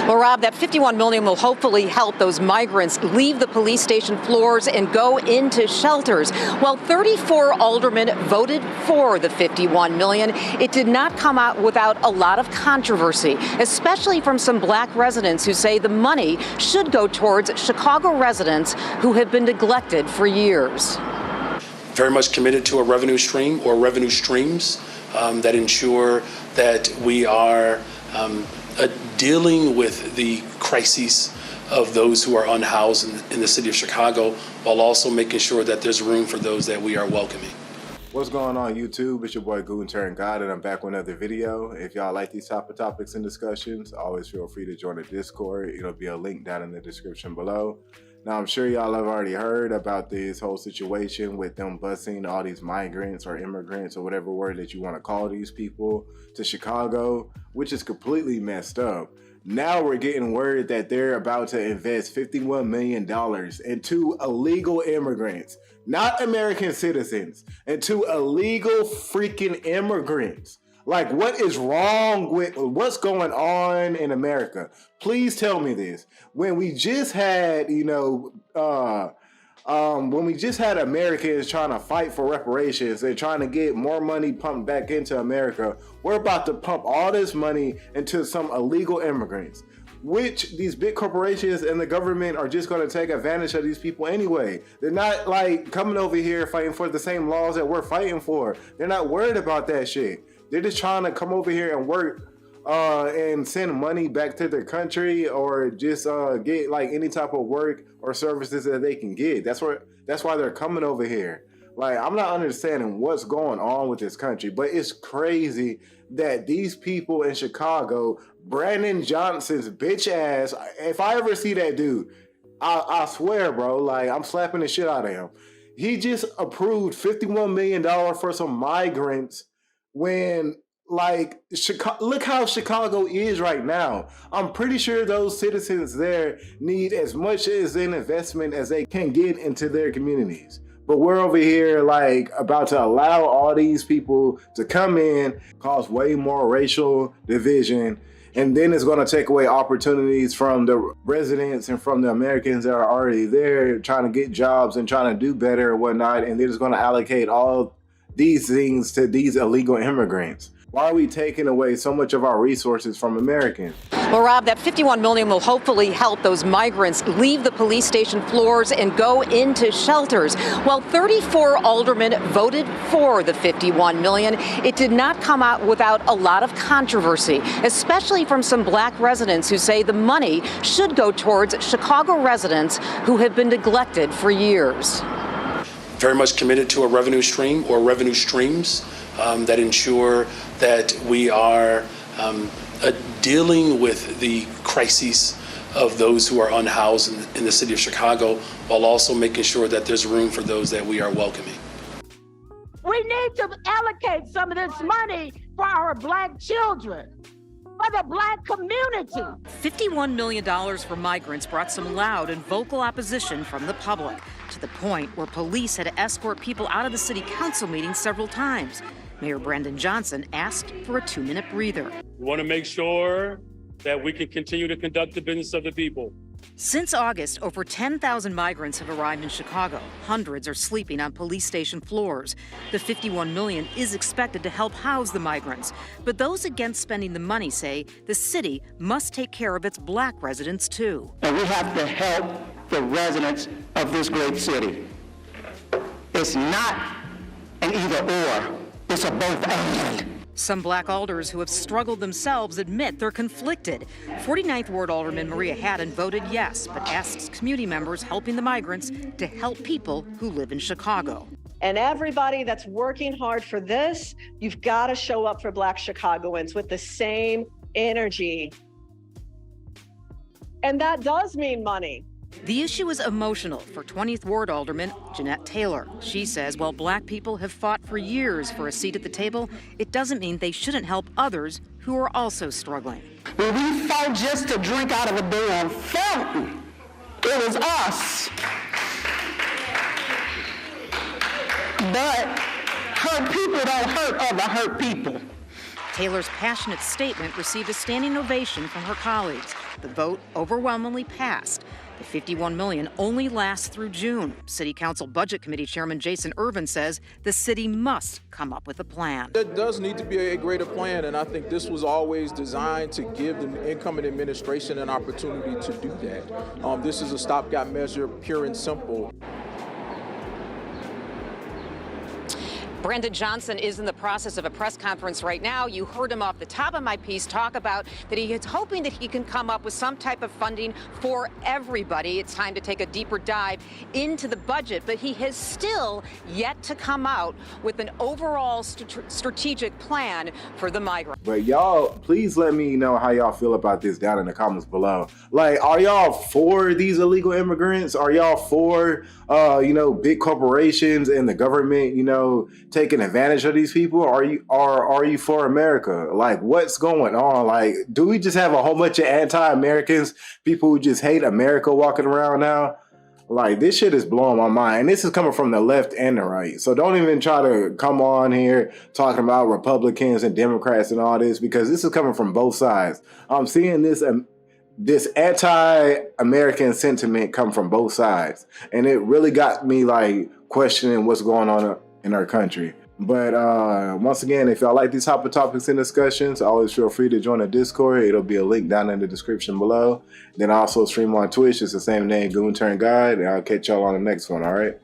Well, Rob, that $51 million will hopefully help those migrants leave the police station floors and go into shelters. While 34 aldermen voted for the $51 million, it did not come out without a lot of controversy, especially from some black residents who say the money should go towards Chicago residents who have been neglected for years. Very much committed to a revenue stream or revenue streams that ensure that we are dealing with the crises of those who are unhoused in the city of Chicago, while also making sure that there's room for those that we are welcoming. What's going on YouTube? It's your boy Gunter and God, and I'm back with another video. If y'all like these type of topics and discussions, always feel free to join the Discord. It'll be a link down in the description below. Now, I'm sure y'all have already heard about this whole situation with them busing all these migrants or immigrants or whatever word that you want to call these people to Chicago, which is completely messed up. Now we're getting word that they're about to invest $51 million into illegal immigrants, not American citizens, into illegal freaking immigrants. Like, what is wrong with what's going on in America? Please tell me this. When we just had, when we just had Americans trying to fight for reparations and trying to get more money pumped back into America, we're about to pump all this money into some illegal immigrants, which these big corporations and the government are just going to take advantage of these people anyway. They're not like coming over here fighting for the same laws that we're fighting for. They're not worried about that shit. They're just trying to come over here and work and send money back to their country, or just get like any type of work or services that they can get. That's why they're coming over here. Like, I'm not understanding what's going on with this country, but it's crazy that these people in Chicago, Brandon Johnson's bitch ass, if I ever see that dude, I swear, bro, like, I'm slapping the shit out of him. He just approved $51 million for some migrants when, like, look how Chicago is right now. I'm pretty sure those citizens there need as much as an investment as they can get into their communities. But we're over here, like, about to allow all these people to come in, cause way more racial division, and then it's going to take away opportunities from the residents and from the Americans that are already there trying to get jobs and trying to do better and whatnot, and they're just going to allocate all these things to these illegal immigrants. Why are we taking away so much of our resources from Americans? Well, Rob, that $51 million will hopefully help those migrants leave the police station floors and go into shelters. While 34 aldermen voted for the $51 million, it did not come out without a lot of controversy, especially from some black residents who say the money should go towards Chicago residents who have been neglected for years. Very much committed to a revenue stream or revenue streams that ensure that we are dealing with the crises of those who are unhoused in the city of Chicago, while also making sure that there's room for those that we are welcoming. We need to allocate some of this money for our black children, for the black community. $51 million for migrants brought some loud and vocal opposition from the public, to the point where police had to escort people out of the city council meeting several times. Mayor Brandon Johnson asked for a 2-minute breather. We want to make sure that we can continue to conduct the business of the people. Since August, over 10,000 migrants have arrived in Chicago. Hundreds are sleeping on police station floors. The $51 million is expected to help house the migrants. But those against spending the money say the city must take care of its black residents, too. And we have to help the residents of this great city. It's not an either-or. It's a both and. Some black alders who have struggled themselves admit they're conflicted. 49th Ward Alderman Maria Haddon voted yes, but asks community members helping the migrants to help people who live in Chicago. And everybody that's working hard for this, you've got to show up for black Chicagoans with the same energy. And that does mean money. The issue is emotional for 20th Ward Alderman Jeanette Taylor. She says while black people have fought for years for a seat at the table, it doesn't mean they shouldn't help others who are also struggling. When we fought just to drink out of a damn fountain, it was us. But hurt people don't hurt other hurt people. Taylor's passionate statement received a standing ovation from her colleagues. The vote overwhelmingly passed. The $51 million only lasts through June. City Council Budget Committee Chairman Jason Irvin says the city must come up with a plan. There does need to be a greater plan, and I think this was always designed to give the incoming administration an opportunity to do that. This is a stopgap measure, pure and simple. Brandon Johnson is in the process of a press conference right now. You heard him off the top of my piece talk about that he is hoping that he can come up with some type of funding for everybody. It's time to take a deeper dive into the budget, but he has still yet to come out with an overall strategic plan for the migrants. But y'all, please let me know how y'all feel about this down in the comments below. Like, are y'all for these illegal immigrants? Are y'all for, big corporations and the government, taking advantage of these people? Are you for America? Like, what's going on? Like, do we just have a whole bunch of anti-Americans, people who just hate America walking around now? Like, this shit is blowing my mind. And this is coming from the left and the right. So don't even try to come on here talking about Republicans and Democrats and all this, because this is coming from both sides. I'm seeing this anti-American sentiment come from both sides. And it really got me like questioning what's going on in our country. But once again, if y'all like these type of topics and discussions, always feel free to join the Discord. It'll be a link down in the description below. Then I also stream on Twitch. It's the same name, Goon Turn God. And I'll catch y'all on the next one, all right?